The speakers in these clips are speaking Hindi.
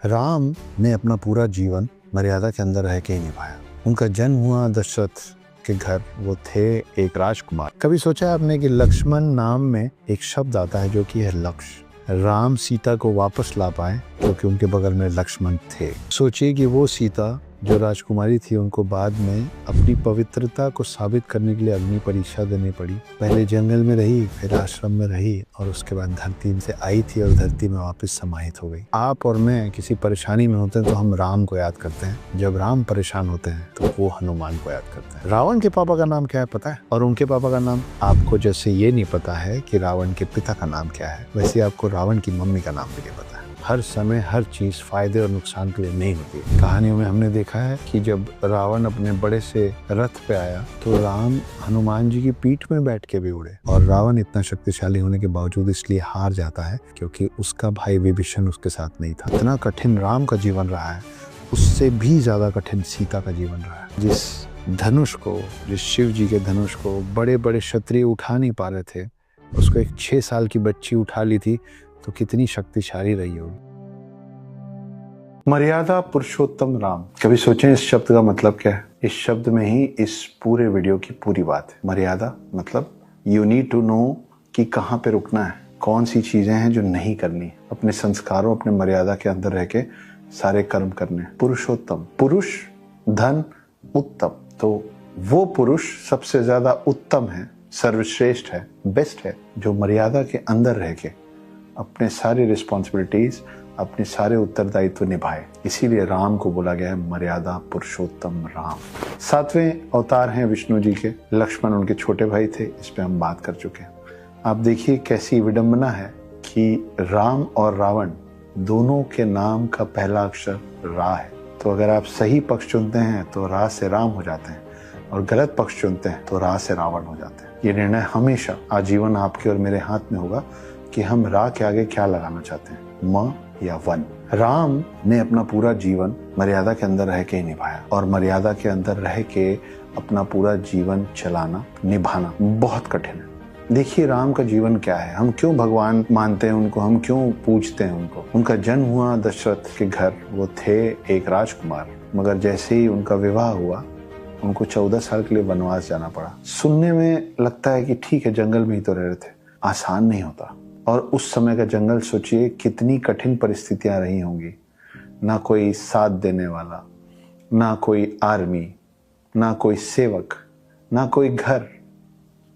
राम ने अपना पूरा जीवन मर्यादा के अंदर रह के ही निभाया। उनका जन्म हुआ दशरथ के घर, वो थे एक राजकुमार। कभी सोचा है आपने कि लक्ष्मण नाम में एक शब्द आता है जो कि है लक्ष्य। राम सीता को वापस ला पाए क्योंकि उनके बगल में लक्ष्मण थे। सोचिए कि वो सीता जो राजकुमारी थी, उनको बाद में अपनी पवित्रता को साबित करने के लिए अग्नि परीक्षा देनी पड़ी। पहले जंगल में रही, फिर आश्रम में रही और उसके बाद धरती से आई थी और धरती में वापस समाहित हो गई। आप और मैं किसी परेशानी में होते हैं तो हम राम को याद करते हैं, जब राम परेशान होते हैं तो वो हनुमान को याद करते हैं। रावण के पापा का नाम क्या है पता है? और उनके पापा का नाम? आपको जैसे ये नहीं पता है कि रावण के पिता का नाम क्या है, वैसे आपको रावण की मम्मी का नाम भी नहीं पता है। हर समय हर चीज फायदे और नुकसान के लिए नहीं होती। कहानियों में हमने देखा है कि जब रावण अपने बड़े से रथ पे आया तो राम हनुमान जी की पीठ में बैठ के भी उड़े, और रावण इतना शक्तिशाली होने के बावजूद इसलिए हार जाता है क्योंकि उसका भाई विभीषण उसके साथ नहीं था। इतना कठिन राम का जीवन रहा है, उससे भी ज्यादा कठिन सीता का जीवन रहा है। जिस धनुष को, जिस शिव जी के धनुष को बड़े बड़े क्षत्रिय उठा नहीं पा रहे थे, उसको एक 6 साल की बच्ची उठा ली थी, तो कितनी शक्तिशाली रही होगी। मर्यादा पुरुषोत्तम राम। कभी सोचें इस शब्द का मतलब क्या है? इस शब्द में ही इस पूरे वीडियो की पूरी बात है। मर्यादा मतलब यू नीड टू नो कि कहाँ पे रुकना है, कौन सी चीजें हैं जो नहीं करनी, अपने संस्कारों, अपने मर्यादा के अंदर रह के सारे कर्म करने। पुरुषोत्तम, पुरुष धन उत्तम, तो वो पुरुष सबसे ज्यादा उत्तम है, सर्वश्रेष्ठ है, बेस्ट है, जो मर्यादा के अंदर रह के अपने सारी रिस्पॉन्सिबिलिटीज, अपने सारे उत्तरदायित्व निभाए। इसीलिए राम को बोला गया है मर्यादा पुरुषोत्तम राम। 7वें अवतार हैं विष्णु जी के। लक्ष्मण उनके छोटे भाई थे, इस पे हम बात कर चुके हैं। आप देखिए कैसी विडंबना है कि राम और रावण दोनों के नाम का पहला अक्षर रा है। तो अगर आप सही पक्ष चुनते हैं तो रा से राम हो जाते हैं, और गलत पक्ष चुनते हैं तो रा से रावण हो जाते हैं। ये निर्णय हमेशा आजीवन आपके और मेरे हाथ में होगा कि हम रा के आगे क्या लगाना चाहते हैं, म या वन। राम ने अपना पूरा जीवन मर्यादा के अंदर रह के ही निभाया, और मर्यादा के अंदर रह के अपना पूरा जीवन चलाना, निभाना बहुत कठिन है। देखिए राम का जीवन क्या है, हम क्यों भगवान मानते हैं उनको, हम क्यों पूजते हैं उनको। उनका जन्म हुआ दशरथ के घर, वो थे एक राजकुमार, मगर जैसे ही उनका विवाह हुआ उनको 14 साल के लिए वनवास जाना पड़ा। सुनने में लगता है कि ठीक है, जंगल में ही तो रह रहे थे, आसान नहीं होता। और उस समय का जंगल सोचिए कितनी कठिन परिस्थितियां रही होंगी। ना कोई साथ देने वाला, ना कोई आर्मी, ना कोई सेवक, ना कोई घर,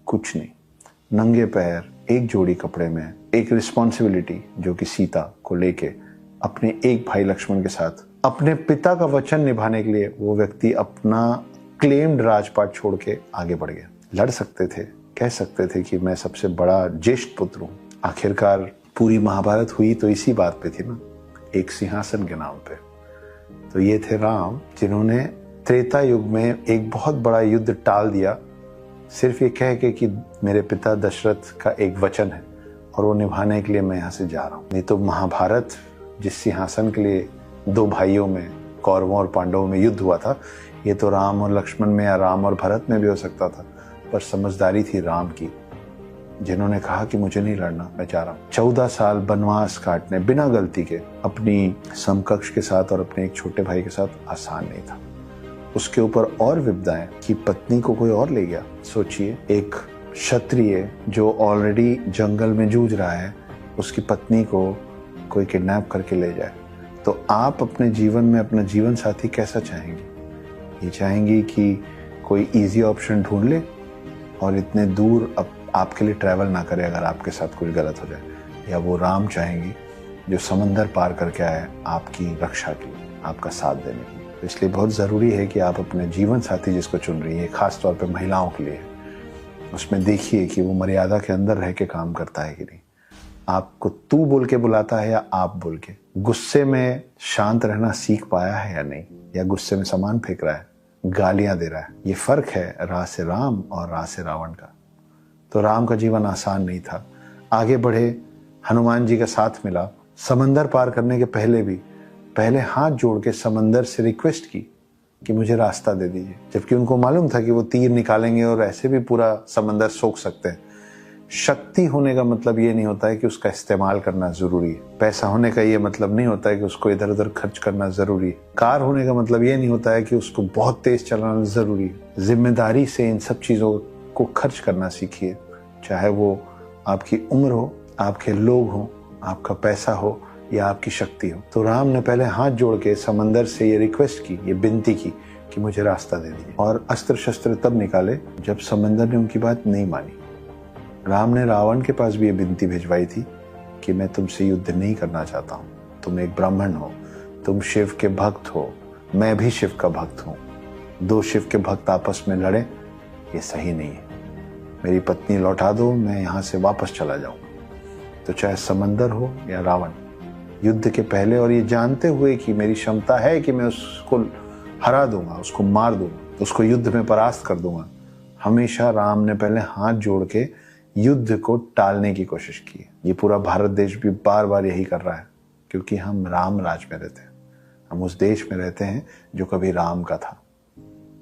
कुछ नहीं, नंगे पैर, एक जोड़ी कपड़े में, एक रिस्पॉन्सिबिलिटी जो कि सीता को लेके अपने एक भाई लक्ष्मण के साथ अपने पिता का वचन निभाने के लिए वो व्यक्ति अपना क्लेम्ड राजपाट छोड़ के आगे बढ़ गया। लड़ सकते थे, कह सकते थे कि मैं सबसे बड़ा ज्येष्ठ पुत्र हूं। आखिरकार पूरी महाभारत हुई तो इसी बात पे थी ना, एक सिंहासन के नाम पे। तो ये थे राम, जिन्होंने त्रेता युग में एक बहुत बड़ा युद्ध टाल दिया, सिर्फ ये कह के कि मेरे पिता दशरथ का एक वचन है और वो निभाने के लिए मैं यहाँ से जा रहा हूँ। नहीं तो महाभारत जिस सिंहासन के लिए 2 भाइयों में, कौरवों और पांडवों में युद्ध हुआ था, ये तो राम और लक्ष्मण में या राम और भरत में भी हो सकता था। पर समझदारी थी राम की, जिन्होंने कहा कि मुझे नहीं लड़ना, मैं जा रहा हूँ। 14 साल वनवास काटने बिना गलती के अपनी समकक्ष के साथ और अपने एक छोटे भाई के साथ आसान नहीं था। उसके ऊपर और विपदाएं कि पत्नी को कोई और ले गया। सोचिए, एक क्षत्रिय जो ऑलरेडी जंगल में जूझ रहा है, उसकी पत्नी को कोई किडनैप करके ले जाए, तो आप अपने जीवन में अपना जीवन साथी कैसा चाहेंगे? ये चाहेंगी कि कोई इजी ऑप्शन ढूंढ ले और इतने दूर आपके लिए ट्रैवल ना करे अगर आपके साथ कुछ गलत हो जाए, या वो राम चाहेंगी जो समंदर पार करके आए आपकी रक्षा के लिए, आपका साथ देने के लिए। तो इसलिए बहुत ज़रूरी है कि आप अपने जीवन साथी जिसको चुन रही है, खास तौर पे महिलाओं के लिए, उसमें देखिए कि वो मर्यादा के अंदर रह के काम करता है कि नहीं, आपको तू बोल के बुलाता है या आप बोल के, गुस्से में शांत रहना सीख पाया है या नहीं, या गुस्से में सामान फेंक रहा है, गालियां दे रहा है। ये फर्क है रा से राम और रा से रावण का। तो राम का जीवन आसान नहीं था। आगे बढ़े, हनुमान जी का साथ मिला, समंदर पार करने के पहले हाथ जोड़ के समंदर से रिक्वेस्ट की कि मुझे रास्ता दे दीजिए, जबकि उनको मालूम था कि वो तीर निकालेंगे और ऐसे भी पूरा समंदर सोख सकते हैं। शक्ति होने का मतलब ये नहीं होता है कि उसका इस्तेमाल करना जरूरी है। पैसा होने का ये मतलब नहीं होता है कि उसको इधर उधर खर्च करना जरूरी है। कार होने का मतलब ये नहीं होता है कि उसको बहुत तेज चलाना जरूरी है। जिम्मेदारी से इन सब चीजों को खर्च करना सीखिए, चाहे वो आपकी उम्र हो, आपके लोग हो, आपका पैसा हो या आपकी शक्ति हो। तो राम ने पहले हाथ जोड़ के समंदर से ये रिक्वेस्ट की, ये विनती की कि मुझे रास्ता दे दीजिए, और अस्त्र शस्त्र तब निकाले जब समंदर ने उनकी बात नहीं मानी। राम ने रावण के पास भी ये विनती भिजवाई थी कि मैं तुमसे युद्ध नहीं करना चाहता हूँ, तुम एक ब्राह्मण हो, तुम शिव के भक्त हो, मैं भी शिव का भक्त हूँ, दो शिव के भक्त आपस में लड़े ये सही नहीं है, मेरी पत्नी लौटा दो, मैं यहाँ से वापस चला जाऊंगा। तो चाहे समंदर हो या रावण, युद्ध के पहले और ये जानते हुए कि मेरी क्षमता है कि मैं उसको हरा दूंगा, उसको मार दूंगा, उसको युद्ध में परास्त कर दूंगा, हमेशा राम ने पहले हाथ जोड़ के युद्ध को टालने की कोशिश की। ये पूरा भारत देश भी बार बार यही कर रहा है, क्योंकि हम राम राज में रहते हैं, हम उस देश में रहते हैं जो कभी राम का था।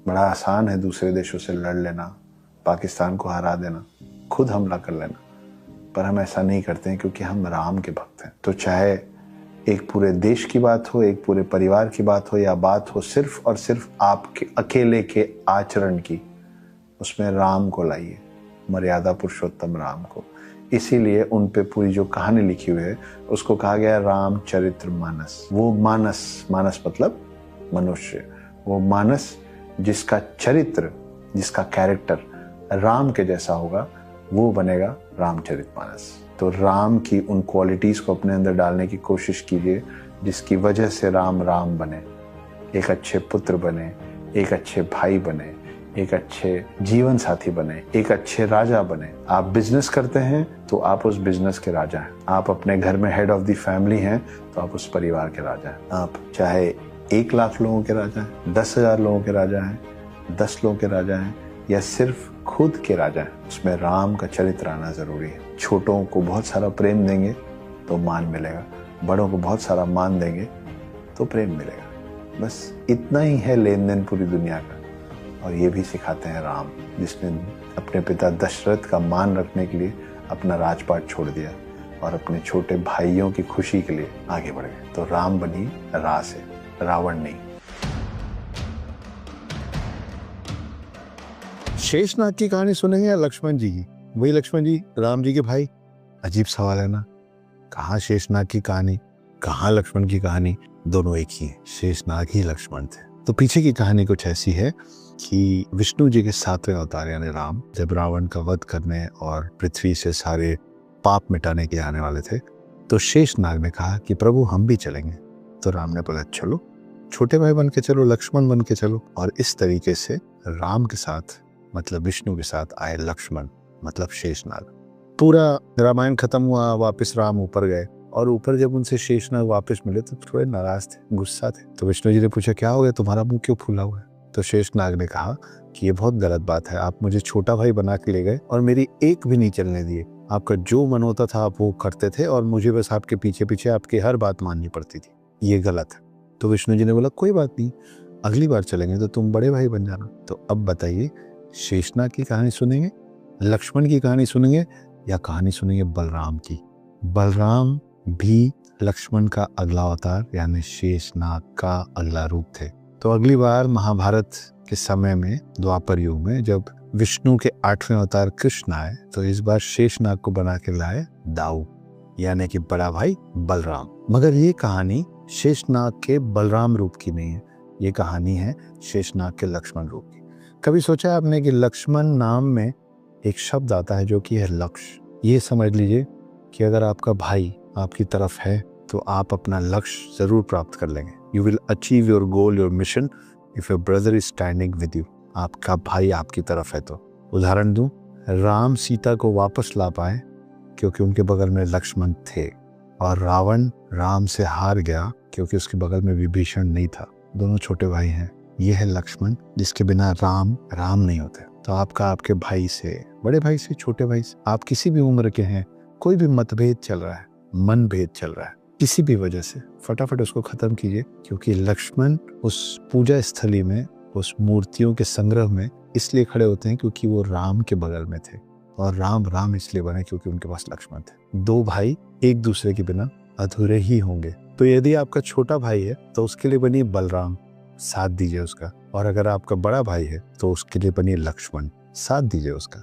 बड़ा आसान है दूसरे देशों से लड़ लेना, पाकिस्तान को हरा देना, खुद हमला कर लेना, पर हम ऐसा नहीं करते हैं क्योंकि हम राम के भक्त हैं। तो चाहे एक पूरे देश की बात हो, एक पूरे परिवार की बात हो, या बात हो सिर्फ और सिर्फ आपके अकेले के आचरण की, उसमें राम को लाइए, मर्यादा पुरुषोत्तम राम को। इसीलिए उन पे पूरी जो कहानी लिखी हुई है उसको कहा गया रामचरित्र मानस। वो मानस, मानस मतलब मनुष्य, वो मानस जिसका चरित्र, जिसका कैरेक्टर राम के जैसा होगा, वो बनेगा रामचरितमानस। तो राम की उन क्वालिटीज को अपने अंदर डालने की कोशिश कीजिए जिसकी वजह से राम राम बने, एक अच्छे पुत्र बने, एक अच्छे भाई बने, एक अच्छे जीवन साथी बने, एक अच्छे राजा बने। आप बिजनेस करते हैं तो आप उस बिजनेस के राजा हैं। आप अपने घर में हेड ऑफ द फैमिली हैं तो आप उस परिवार के राजा हैं। आप चाहे 1 लाख लोगों के राजा हैं, 10,000 लोगों के राजा हैं, 10 लोगों के राजा हैं, या सिर्फ खुद के राजा हैं, उसमें राम का चरित्र आना जरूरी है। छोटों को बहुत सारा प्रेम देंगे तो मान मिलेगा, बड़ों को बहुत सारा मान देंगे तो प्रेम मिलेगा। बस इतना ही है लेन देन पूरी दुनिया का। और ये भी सिखाते हैं राम, जिसने अपने पिता दशरथ का मान रखने के लिए अपना राजपाट छोड़ दिया और अपने छोटे भाइयों की खुशी के लिए आगे बढ़ गए। तो राम बनी रा से, रावण नहीं। शेषनाग की कहानी सुनेंगे या लक्ष्मण जी की? वही लक्ष्मण जी राम जी के भाई। अजीब सवाल है ना, कहाँ शेषनाग की कहानी, कहाँ लक्ष्मण की कहानी, दोनों एक ही है। शेषनाग ही लक्ष्मण थे। तो पीछे की कहानी कुछ ऐसी है कि विष्णु जी के 7वें अवतार यानी राम जब रावण का वध करने और पृथ्वी से सारे पाप मिटाने के आने वाले थे, तो शेषनाग ने कहा कि प्रभु हम भी चलेंगे। तो राम ने बोला चलो, छोटे भाई बन के चलो, लक्ष्मण बन के चलो। और इस तरीके से राम के साथ मतलब विष्णु के साथ आए लक्ष्मण मतलब शेषनाग। पूरा रामायण खत्म हुआ, वापस राम ऊपर गए, और ऊपर जब उनसे शेषनाग वापस मिले तो थोड़े नाराज थे, गुस्सा थे। तो विष्णु जी ने पूछा क्या हो गया, तुम्हारा मुंह क्यों फूला हुआ है? तो शेषनाग ने कहा कि ये बहुत गलत बात है, आप मुझे छोटा भाई बना के ले गए और मेरी एक भी नहीं चलने दिए। आपका जो मन होता था आप वो करते थे और मुझे बस आपके पीछे पीछे आपकी हर बात माननी पड़ती थी, ये गलत है। तो विष्णु जी ने बोला कोई बात नहीं, अगली बार चलेंगे तो तुम बड़े भाई बन जाना। तो अब बताइए, शेषनाग की कहानी सुनेंगे, लक्ष्मण की कहानी सुनेंगे, या कहानी सुनेंगे बलराम की? बलराम भी लक्ष्मण का अगला अवतार यानी शेषनाग का अगला रूप थे। तो अगली बार महाभारत के समय में, द्वापर युग में, जब विष्णु के 8वें अवतार कृष्ण आए, तो इस बार शेषनाग को बना के लाए दाऊ यानी कि बड़ा भाई बलराम। मगर ये कहानी शेषनाग के बलराम रूप की नहीं है, ये कहानी है शेषनाग के लक्ष्मण रूप की। कभी सोचा है आपने कि लक्ष्मण नाम में एक शब्द आता है जो कि है लक्ष्य? ये समझ लीजिए कि अगर आपका भाई आपकी तरफ है तो आप अपना लक्ष्य जरूर प्राप्त कर लेंगे। You will achieve your goal, your mission if your brother is standing with you. आपका भाई आपकी तरफ है तो। उदाहरण दूं, राम सीता को वापस ला पाए क्योंकि उनके बगल में लक्ष्मण थे, और रावण राम से हार गया क्योंकि उसके बगल में विभीषण नहीं था। दोनों छोटे भाई हैं। ये है लक्ष्मण, जिसके बिना राम राम नहीं होते। तो आपका आपके भाई से, बड़े भाई से, छोटे भाई से, आप किसी भी उम्र के हैं, कोई भी मतभेद चल रहा है, मन भेद चल रहा है, किसी भी वजह से, फटाफट उसको खत्म कीजिए। क्योंकि लक्ष्मण उस पूजा स्थली में, उस मूर्तियों के संग्रह में इसलिए खड़े होते हैं क्योंकि वो राम के बगल में थे। और राम राम इसलिए बने क्योंकि उनके पास लक्ष्मण थे। दो भाई एक दूसरे के बिना अधूरे ही होंगे। तो यदि आपका छोटा भाई है तो उसके लिए बनिए बलराम, साथ दीजिए उसका। और अगर आपका बड़ा भाई है तो उसके लिए बनिए लक्ष्मण, साथ दीजिए उसका।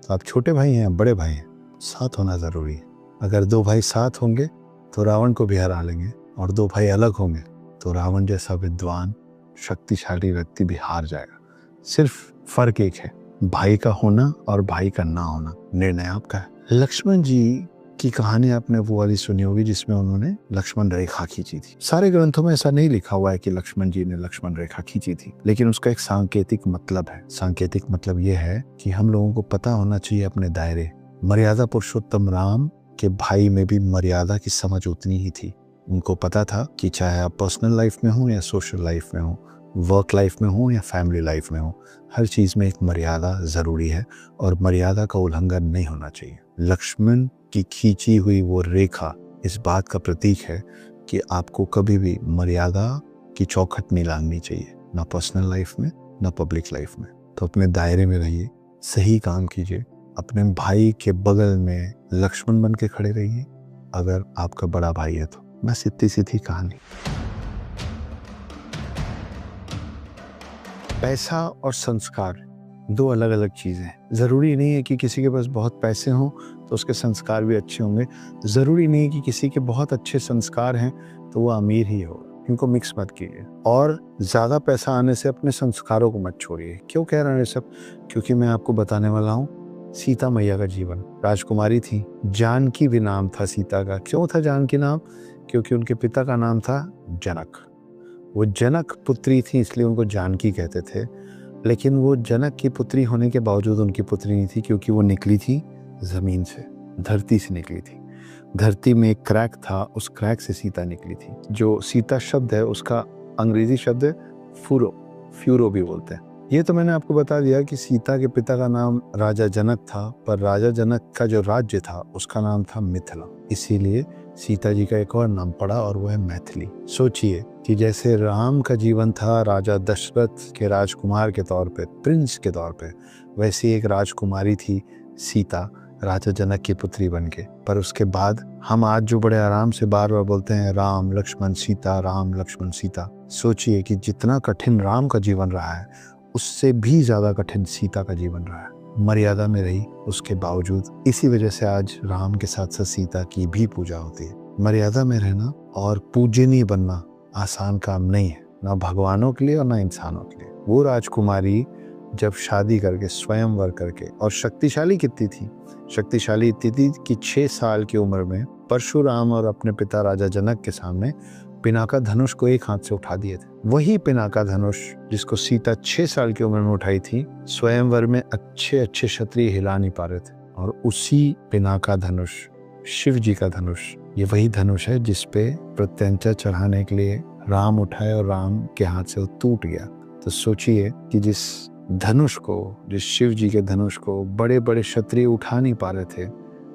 तो आप छोटे भाई हैं, बड़े भाई हैं, साथ होना जरूरी है। अगर दो भाई साथ होंगे तो रावण को भी हरा लेंगे, और दो भाई अलग होंगे तो रावण जैसा विद्वान शक्तिशाली व्यक्ति भी हार जाएगा। सिर्फ फर्क एक है, भाई का होना और भाई का ना होना। निर्णय आपका है। लक्ष्मण जी की कहानी आपने वो वाली सुनी होगी जिसमें उन्होंने लक्ष्मण रेखा खींची थी। सारे ग्रंथों में ऐसा नहीं लिखा हुआ है कि लक्ष्मण जी ने लक्ष्मण रेखा खींची थी, लेकिन उसका एक सांकेतिक मतलब है। सांकेतिक मतलब यह है कि हम लोगों को पता होना चाहिए अपने दायरे। मर्यादा पुरुषोत्तम राम के भाई में भी मर्यादा की समझ उतनी ही थी। उनको पता था कि चाहे आप पर्सनल लाइफ में हो या सोशल लाइफ में हो, वर्क लाइफ में हो या फैमिली लाइफ में हो, हर चीज में एक मर्यादा जरूरी है और मर्यादा का उल्लंघन नहीं होना चाहिए। लक्ष्मण की खींची हुई वो रेखा इस बात का प्रतीक है कि आपको कभी भी मर्यादा की चौखट नहीं लांघनी चाहिए, ना पर्सनल लाइफ में ना पब्लिक लाइफ में। तो अपने दायरे में रहिए, सही काम कीजिए, अपने भाई के बगल में लक्ष्मण बन के खड़े रहिए अगर आपका बड़ा भाई है तो। बस इतनी सी थी कहानी। पैसा और संस्कार दो अलग अलग चीजें हैं। जरूरी नहीं है कि किसी के पास बहुत पैसे हों तो उसके संस्कार भी अच्छे होंगे। जरूरी नहीं है कि किसी के बहुत अच्छे संस्कार हैं तो वो अमीर ही हो। इनको मिक्स मत कीजिए। और ज्यादा पैसा आने से अपने संस्कारों को मत छोड़िए। क्यों कह रहे हैं सब? क्योंकि मैं आपको बताने वाला हूँ सीता मैया का जीवन। राजकुमारी थी, जानकी भी नाम था सीता का। क्यों था जानकी नाम? क्योंकि उनके पिता का नाम था जनक। वो जनक पुत्री थी इसलिए उनको जानकी कहते थे। लेकिन वो जनक की पुत्री होने के बावजूद उनकी पुत्री नहीं थी, क्योंकि वो निकली थी जमीन से, धरती से निकली थी। धरती में एक क्रैक था, उस क्रैक से सीता निकली थी। जो सीता शब्द है उसका अंग्रेजी शब्द है फ्यूरो, फ्यूरो भी बोलते हैं। ये तो मैंने आपको बता दिया कि सीता के पिता का नाम राजा जनक था, पर राजा जनक का जो राज्य था उसका नाम था मिथिला। इसीलिए सीता जी का एक और नाम पड़ा और वो है मैथिली। सोचिए कि जैसे राम का जीवन था राजा दशरथ के राजकुमार के तौर पे, प्रिंस के तौर पे, वैसी एक राजकुमारी थी सीता, राजा जनक की पुत्री बनके। पर उसके बाद हम आज जो बड़े आराम से बार बार बोलते हैं राम लक्ष्मण सीता, राम लक्ष्मण सीता, सोचिए कि जितना कठिन राम का जीवन रहा है उससे भी ज्यादा कठिन सीता का जीवन रहा है। मर्यादा में रही उसके बावजूद। इसी वजह से आज राम के साथ साथ सीता की भी पूजा होती है। मर्यादा में रहना और पूजनीय बनना आसान काम नहीं है, ना भगवानों के लिए और ना इंसानों के लिए। वो राजकुमारी जब शादी करके, स्वयंवर करके, और शक्तिशाली कितनी थी? शक्तिशाली इतनी थी कि 6 साल की उम्र में परशुराम और अपने पिता राजा जनक के सामने पिनाका धनुष को एक हाथ से उठा दिए थे। वही पिनाका धनुष जिसको सीता 6 साल की उम्र में उठाई थी, स्वयंवर में अच्छे अच्छे क्षत्रिय हिला नहीं पा रहे थे। और उसी पिनाका धनुष, शिव जी का धनुष, ये वही धनुष है जिसपे प्रत्यंचा चढ़ाने के लिए राम उठाए और राम के हाथ से वो टूट गया। तो सोचिए कि जिस धनुष को, जिस शिव जी के धनुष को बड़े बड़े क्षत्रिय उठा नहीं पा रहे थे,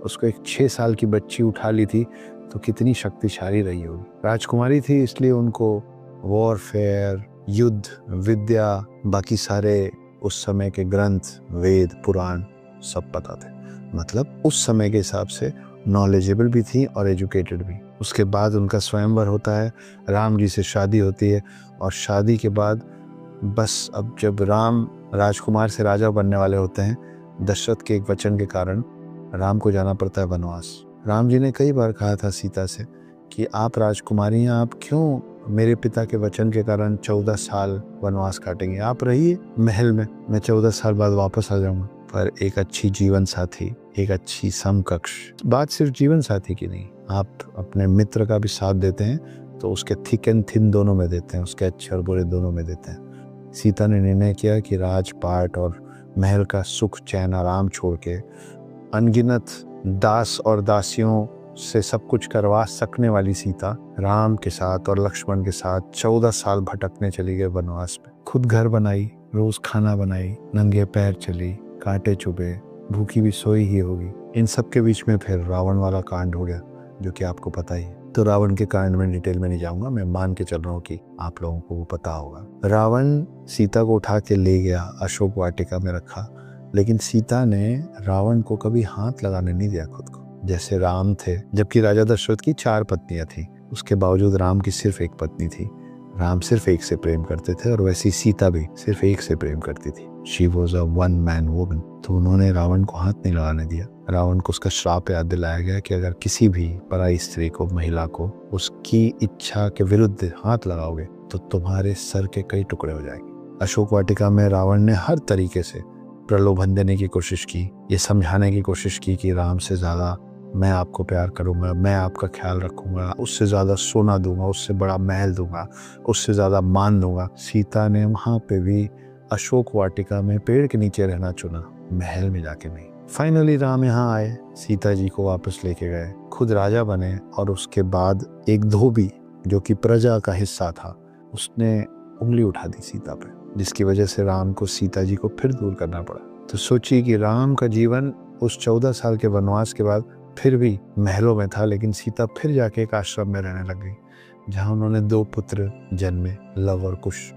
उसको एक 6 साल की बच्ची उठा ली थी, तो कितनी शक्तिशाली रही होगी। राजकुमारी थी इसलिए उनको वॉरफेयर, युद्ध, विद्या, बाकी सारे उस समय के ग्रंथ, वेद, पुराण सब पता थे। मतलब उस समय के हिसाब से नॉलेजेबल भी थी और एजुकेटेड भी। उसके बाद उनका स्वयंवर होता है, राम जी से शादी होती है, और शादी के बाद बस अब जब राम राजकुमार से राजा बनने वाले होते हैं, दशरथ के एक वचन के कारण राम को जाना पड़ता है वनवास। राम जी ने कई बार कहा था सीता से कि आप राजकुमारी हैं, आप क्यों मेरे पिता के वचन के कारण 14 साल वनवास काटेंगे? आप रहिए महल में, मैं 14 साल बाद वापस आ जाऊंगा। पर एक अच्छी जीवन साथी, एक अच्छी समकक्ष, बात सिर्फ जीवन साथी की नहीं, आप अपने मित्र का भी साथ देते हैं तो उसके थिक एंड थिन दोनों में देते हैं, उसके अच्छे और बुरे दोनों में देते हैं। सीता ने निर्णय किया कि राजपाट और महल का सुख, चैन, आराम छोड़ के अनगिनत दास और दासियों से सब कुछ करवा सकने वाली सीता राम के साथ और लक्ष्मण के साथ 14 साल भटकने चली गई वनवास में। खुद घर बनाई, रोज खाना बनाई, नंगे पैर चली, कांटे चुभे, भूखी भी सोई ही होगी। इन सब के बीच में फिर रावण वाला कांड हो गया, जो कि आपको पता ही है। तो रावण के कांड में डिटेल में नहीं जाऊंगा, मैं मान के चल रहा हूँ कि आप लोगों को वो पता होगा। रावण सीता को उठा के ले गया, अशोक वाटिका में रखा, लेकिन सीता ने रावण को कभी हाथ लगाने नहीं दिया खुद को। जैसे राम थे, जबकि राजा दशरथ की 4 पत्नियां थी, उसके बावजूद राम की सिर्फ एक पत्नी थी। राम सिर्फ एक से प्रेम करते थे और वैसी सीता भी सिर्फ एक से प्रेम करती थी। She was a one man woman. तो उन्होंने रावण को हाथ नहीं लगाने दिया। रावण को उसका श्राप याद दिलाया गया कि अगर किसी भी पराई स्त्री को, महिला को उसकी इच्छा के विरुद्ध हाथ लगाओगे तो तुम्हारे सर के कई टुकड़े हो जाएंगे। अशोक वाटिका में रावण ने हर तरीके से प्रलोभन देने की कोशिश की, ये समझाने की कोशिश की कि राम से ज्यादा मैं आपको प्यार करूंगा, मैं आपका ख्याल रखूंगा, उससे ज्यादा सोना दूंगा, उससे बड़ा महल दूंगा, उससे ज्यादा मान दूंगा। सीता ने वहां पे भी अशोक वाटिका में पेड़ के नीचे रहना चुना, महल में जाके नहीं। फाइनली राम यहाँ आए, सीता जी को वापस लेके गए, खुद राजा बने और उसके बाद एक धोबी जो कि प्रजा का हिस्सा था, उसने उंगली उठा दी सीता पे, जिसकी वजह से राम को सीता जी को फिर दूर करना पड़ा। तो सोचिए कि राम का जीवन उस 14 साल के वनवास के बाद फिर भी महलों में था, लेकिन सीता फिर जाके एक आश्रम में रहने लग गई जहां उन्होंने 2 पुत्र जन्मे, लव और कुश।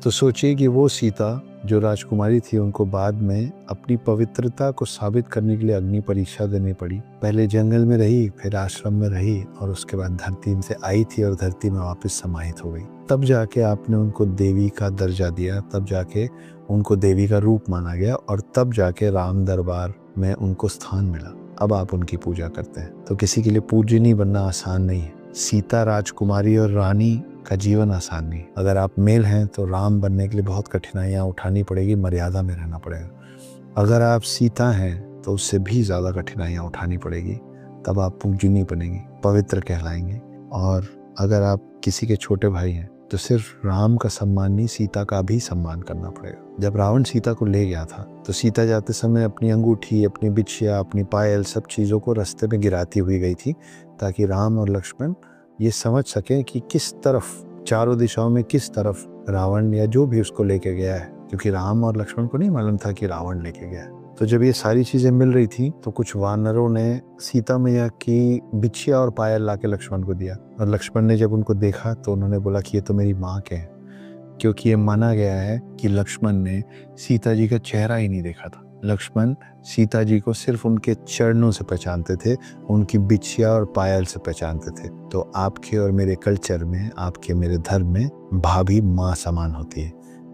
तो सोचिए कि वो सीता जो राजकुमारी थी, उनको बाद में अपनी पवित्रता को साबित करने के लिए अग्नि परीक्षा देनी पड़ी। पहले जंगल में रही, फिर आश्रम में रही और उसके बाद धरती से आई थी और धरती में वापस समाहित हो गई। तब जाके आपने उनको देवी का दर्जा दिया, तब जाके उनको देवी का रूप माना गया और तब जाके राम दरबार में उनको स्थान मिला। अब आप उनकी पूजा करते हैं। तो किसी के लिए पूजनीय बनना आसान नहीं है। सीता राजकुमारी और रानी का जीवन आसान नहीं। अगर आप मेल हैं तो राम बनने के लिए बहुत कठिनाइयाँ उठानी पड़ेगी, मर्यादा में रहना पड़ेगा। अगर आप सीता हैं तो उससे भी ज़्यादा कठिनाइयाँ उठानी पड़ेगी, तब आप पूजनीय बनेंगे, पवित्र कहलाएंगे। और अगर आप किसी के छोटे भाई हैं तो सिर्फ राम का सम्मान नहीं, सीता का भी सम्मान करना पड़ेगा। जब रावण सीता को ले गया था तो सीता जाते समय अपनी अंगूठी, अपनी बिछिया, अपनी पायल, सब चीज़ों को रास्ते में गिराती हुई गई थी, ताकि राम और लक्ष्मण ये समझ सकें कि किस तरफ, चारों दिशाओं में किस तरफ रावण या जो भी उसको लेके गया है, क्योंकि राम और लक्ष्मण को नहीं मालूम था कि रावण लेके गया है। तो जब ये सारी चीजें मिल रही थी तो कुछ वानरों ने सीता मैया की बिछिया और पायल लाके लक्ष्मण को दिया, और लक्ष्मण ने जब उनको देखा तो उन्होंने बोला कि ये तो मेरी माँ के हैं, क्योंकि ये माना गया है कि लक्ष्मण ने सीता जी का चेहरा ही नहीं देखा था। लक्ष्मण सीता जी को सिर्फ उनके चरणों से पहचानते थे, उनकी बिछिया और पायल से पहचानते थे। तो आपके और मेरे कल्चर में, आपके मेरे धर्म में भाभी माँ समान होती है।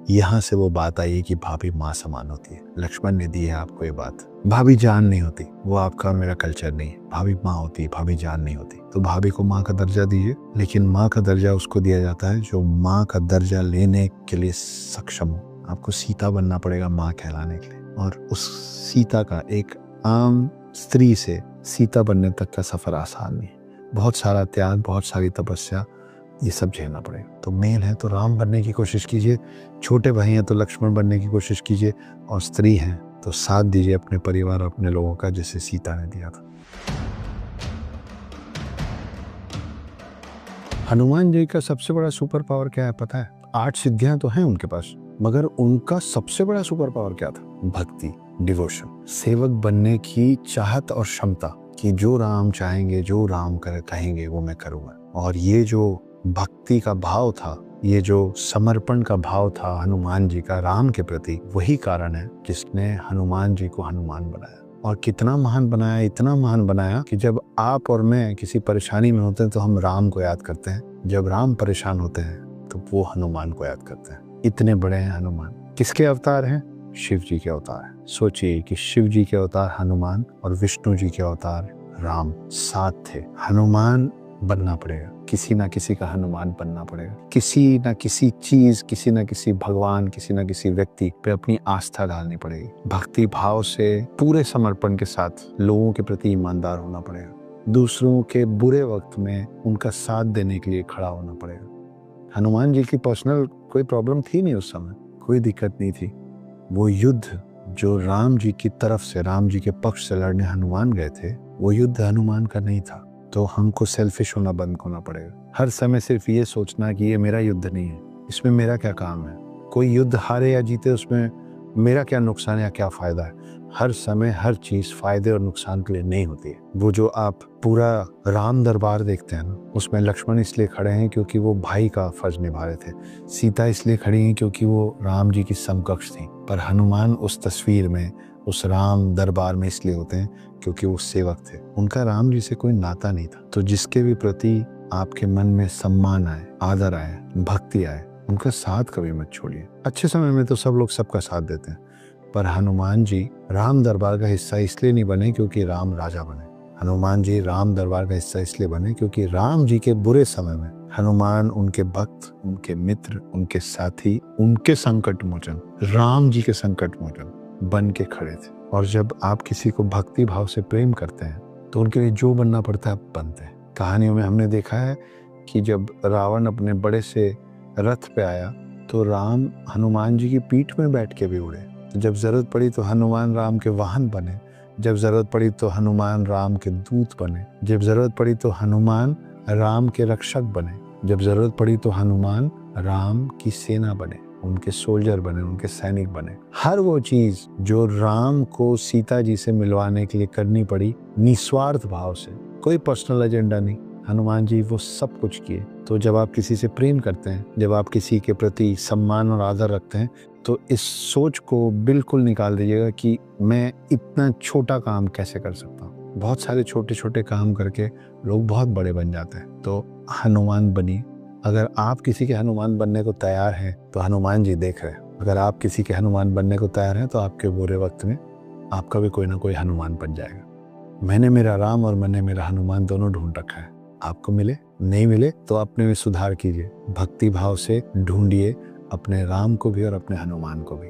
यहाँ से वो बात आई है कि भाभी माँ समान होती है। लक्ष्मण ने दी है आपको ये बात। भाभी जान नहीं होती, वो आपका और मेरा कल्चर नहीं है। भाभी माँ होती है, भाभी जान नहीं होती। तो भाभी को माँ का दर्जा दीजिए, लेकिन माँ का दर्जा उसको दिया जाता है जो माँ का दर्जा लेने के लिए सक्षम हो। आपको सीता बनना पड़ेगा माँ कहलाने के लिए, और उस सीता का, एक आम स्त्री से सीता बनने तक का सफर आसान नहीं है। बहुत सारा त्याग, बहुत सारी तपस्या, ये सब झेलना पड़ेगा। तो मेल है तो राम बनने की कोशिश कीजिए, छोटे भाई हैं तो लक्ष्मण बनने की कोशिश कीजिए, और स्त्री हैं तो साथ दीजिए अपने परिवार और अपने लोगों का, जैसे सीता ने दिया था। हनुमान जी का सबसे बड़ा सुपर पावर क्या है पता है? 8 सिद्धियां तो हैं उनके पास, मगर उनका सबसे बड़ा सुपर पावर क्या था? भक्ति, डिवोशन, सेवक बनने की चाहत और क्षमता, कि जो राम चाहेंगे, जो राम कहेंगे वो मैं करूंगा। और ये जो भक्ति का भाव था, ये जो समर्पण का भाव था हनुमान जी का राम के प्रति, वही कारण है जिसने हनुमान जी को हनुमान बनाया। और कितना महान बनाया, इतना महान बनाया कि जब आप और मैं किसी परेशानी में होते हैं तो हम राम को याद करते हैं, जब राम परेशान होते हैं तो वो हनुमान को याद करते हैं। इतने बड़े हैं हनुमान। किसके अवतार हैं? शिव जी के अवतार हैं। सोचिए कि शिव जी के अवतार हनुमान और विष्णु जी के अवतार राम साथ थे। हनुमान बनना पड़ेगा, किसी ना किसी का हनुमान बनना पड़ेगा। किसी ना किसी चीज, किसी ना किसी भगवान, किसी ना किसी व्यक्ति पे अपनी आस्था डालनी पड़ेगी। भक्ति भाव से, पूरे समर्पण के साथ लोगों के प्रति ईमानदार होना पड़ेगा। दूसरों के बुरे वक्त में उनका साथ देने के लिए खड़ा होना पड़ेगा। हनुमान जी की पर्सनल कोई प्रॉब्लम थी नहीं उस समय, कोई दिक्कत नहीं थी। वो युद्ध जो राम जी की तरफ से, राम जी के पक्ष से लड़ने हनुमान गए थे, वो युद्ध हनुमान का नहीं था। तो हमको सेल्फिश होना बंद होना पड़ेगा। हर समय सिर्फ ये सोचना कि ये मेरा युद्ध नहीं है, इसमें मेरा क्या काम है, कोई युद्ध हारे या जीते उसमें मेरा क्या नुकसान या क्या फायदा है। हर समय हर चीज फायदे और नुकसान के लिए नहीं होती है। वो जो आप पूरा राम दरबार देखते हैं ना, उसमें लक्ष्मण इसलिए खड़े हैं क्योंकि वो भाई का फर्ज निभा रहे थे, सीता इसलिए खड़ी हैं क्योंकि वो राम जी की समकक्ष थी, पर हनुमान उस तस्वीर में उस राम दरबार में इसलिए होते हैं क्योंकि वो सेवक थे, उनका राम जी से कोई नाता नहीं था। तो जिसके भी प्रति आपके मन में सम्मान आए, आदर आए, भक्ति आए, उनका साथ कभी मत छोड़िए। अच्छे समय में तो सब लोग सबका साथ देते हैं, पर हनुमान जी राम दरबार का हिस्सा इसलिए नहीं बने क्योंकि राम राजा बने। हनुमान जी राम दरबार का हिस्सा इसलिए बने क्योंकि राम जी के बुरे समय में हनुमान उनके भक्त, उनके मित्र, उनके साथी, उनके संकट मोचन, राम जी के संकट मोचन बन के खड़े थे। और जब आप किसी को भक्ति भाव से प्रेम करते हैं तो उनके लिए जो बनना पड़ता है आप बनते हैं। कहानियों में हमने देखा है कि जब रावण अपने बड़े से रथ पे आया तो राम हनुमान जी की पीठ में बैठ के भी उड़े। तो जब जरूरत पड़ी तो हनुमान राम के वाहन बने, जब जरूरत पड़ी तो हनुमान राम के दूत बने, जब जरूरत पड़ी तो हनुमान राम के रक्षक बने, जब जरूरत पड़ी तो हनुमान राम की सेना बने, उनके सोल्जर बने, उनके सैनिक बने। हर वो चीज जो राम को सीता जी से मिलवाने के लिए करनी पड़ी निस्वार्थ भाव से, कोई पर्सनल एजेंडा नहीं, हनुमान जी वो सब कुछ किए। तो जब आप किसी से प्रेम करते हैं, जब आप किसी के प्रति सम्मान और आदर रखते हैं, तो इस सोच को बिल्कुल निकाल दीजिएगा कि मैं इतना छोटा काम कैसे कर सकता हूँ। बहुत सारे छोटे छोटे काम करके लोग बहुत बड़े बन जाते हैं। तो हनुमान बनिए। अगर आप किसी के हनुमान बनने को तैयार हैं तो हनुमान जी देख रहे हैं। अगर आप किसी के हनुमान बनने को तैयार हैं तो आपके बुरे वक्त में आपका भी कोई ना कोई हनुमान बन जाएगा। मैंने मेरा राम और मैंने मेरा हनुमान दोनों ढूंढ रखा है। आपको मिले, नहीं मिले तो अपने में सुधार कीजिए, भक्ति भाव से ढूंढिए अपने राम को भी और अपने हनुमान को भी।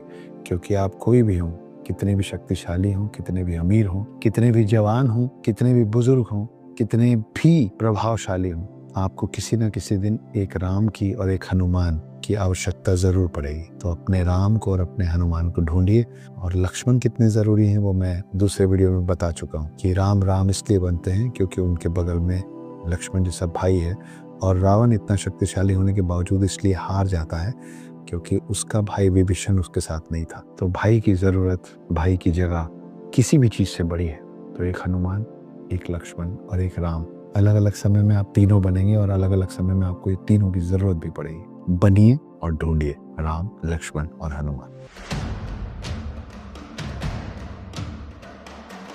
क्योंकि आप कोई भी हों, कितने भी शक्तिशाली हों, कितने भी अमीर हों, कितने भी जवान हों, कितने भी बुजुर्ग हों, कितने भी प्रभावशाली हों, आपको किसी न किसी दिन एक राम की और एक हनुमान की आवश्यकता जरूर पड़ेगी। तो अपने राम को और अपने हनुमान को ढूंढिए। और लक्ष्मण कितने जरूरी हैं वो मैं दूसरे वीडियो में बता चुका हूँ कि राम राम इसलिए बनते हैं क्योंकि उनके बगल में लक्ष्मण जैसा भाई है। और रावण इतना शक्तिशाली होने के बावजूद इसलिए हार जाता है क्योंकि उसका भाई विभीषण उसके साथ नहीं था। तो भाई की जरूरत, भाई की जगह किसी भी चीज से बड़ी है। तो एक हनुमान, एक लक्ष्मण और एक राम, अलग अलग समय में आप तीनों बनेंगे और अलग अलग समय में आपको ये तीनों की जरूरत भी पड़ेगी। बनिए और ढूंढिए राम, लक्ष्मण और हनुमान।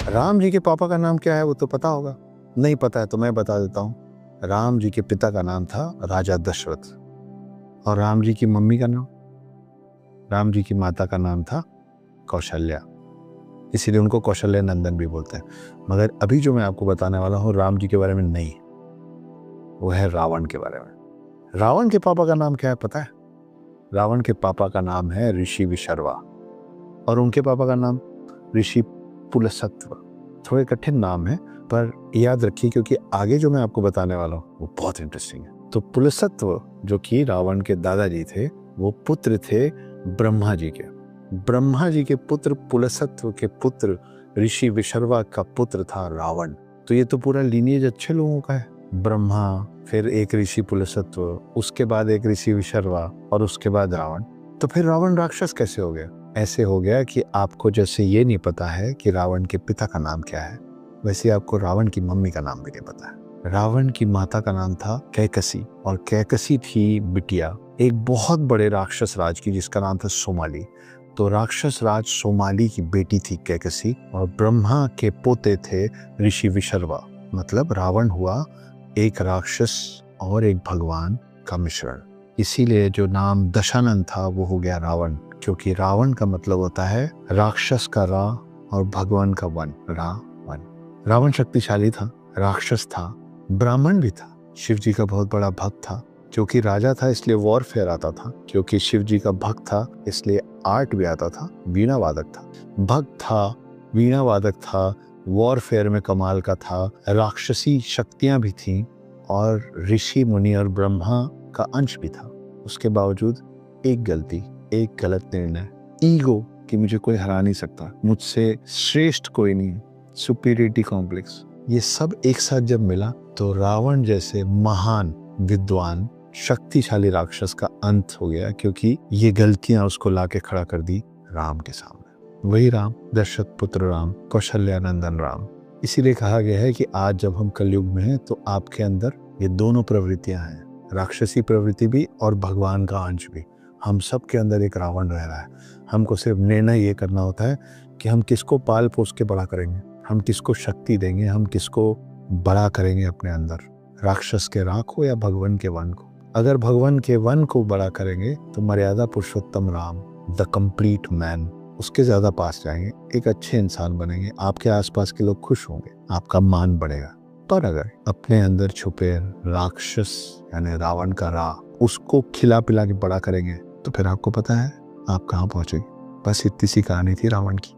राम जी के पापा का नाम क्या है वो तो पता होगा, नहीं पता है तो मैं बता देता हूँ। राम जी के पिता का नाम था राजा दशरथ। और राम जी की मम्मी का नाम, राम जी की माता का नाम था कौशल्या, इसीलिए उनको कौशल्या नंदन भी बोलते हैं। मगर अभी जो मैं आपको बताने वाला हूँ राम जी के बारे में नहीं, वो है रावण के बारे में। रावण के पापा का नाम क्या है पता है? रावण के पापा का नाम है ऋषि विशर्वा और उनके पापा का नाम ऋषि पुलसत्व। थोड़े कठिन नाम है पर याद रखिए क्योंकि आगे जो मैं आपको बताने वाला हूँ वो बहुत इंटरेस्टिंग है। तो पुलसत्व जो कि रावण के दादाजी थे, वो पुत्र थे ब्रह्मा जी के। ब्रह्मा जी के पुत्र पुलसत्व के पुत्र ऋषि विशर्वा का पुत्र था रावण। तो ये तो पूरा लीनिएज अच्छे लोगों का है। ब्रह्मा, फिर एक ऋषि पुलसत्व, उसके बाद एक ऋषि विशर्वा और उसके बाद रावण। तो फिर रावण राक्षस कैसे हो गया? ऐसे हो गया कि आपको जैसे ये नहीं पता है कि रावण के पिता का नाम क्या है, वैसे आपको रावण की मम्मी का नाम भी नहीं पता है। रावण की माता का नाम था कैकसी और कैकसी थी बिटिया एक बहुत बड़े राक्षस राज की जिसका नाम था सोमाली। तो राक्षस राज सोमाली की बेटी थी कैकसी और ब्रह्मा के पोते थे ऋषि विशर्वा। मतलब रावण हुआ एक राक्षस और एक भगवान का मिश्रण। इसीलिए जो नाम दशानन था वो हो गया रावण, क्योंकि रावण का मतलब होता है राक्षस का रा और भगवान का वन, रावण। रावण शक्तिशाली था, राक्षस था, ब्राह्मण भी था, शिव जी का बहुत बड़ा भक्त था। क्योंकि राजा था इसलिए वॉरफेयर आता था, क्योंकि शिव जी का भक्त था इसलिए आर्ट भी आता था, वीणा वादक था। भक्त था, वीणा वादक था, वॉरफेयर में कमाल का था, राक्षसी शक्तियां भी थीं और ऋषि मुनि और ब्रह्मा का अंश भी था। उसके बावजूद एक गलती, एक गलत निर्णय, ईगो कि मुझे कोई हरा नहीं सकता, मुझसे श्रेष्ठ कोई नहीं, सुपीरियरिटी कॉम्प्लेक्स, ये सब एक साथ जब मिला तो रावण जैसे महान विद्वान शक्तिशाली राक्षस का अंत हो गया। क्योंकि ये गलतियां उसको लाके खड़ा कर दी राम के सामने। वही राम, दशरथ पुत्र राम, कौशल्या नंदन राम। इसीलिए कहा गया है कि आज जब हम कलयुग में हैं तो आपके अंदर ये दोनों प्रवृत्तियां हैं, राक्षसी प्रवृत्ति भी और भगवान का अंश भी। हम सब के अंदर एक रावण रह रहा है। हमको सिर्फ निर्णय ये करना होता है कि हम किसको पाल पोस के बड़ा करेंगे, हम किसको शक्ति देंगे, हम किसको बड़ा करेंगे अपने अंदर, राक्षस के राख को या भगवान के वन को। अगर भगवान के वन को बड़ा करेंगे तो मर्यादा पुरुषोत्तम राम, द कंप्लीट मैन, उसके ज्यादा पास जाएंगे, एक अच्छे इंसान बनेंगे, आपके आसपास के लोग खुश होंगे, आपका मान बढ़ेगा। पर अगर अपने अंदर छुपे राक्षस यानी रावण का राह, उसको खिला पिला के बड़ा करेंगे तो फिर आपको पता है आप कहाँ पहुंचेंगे। बस इतनी सी कहानी थी रावण की।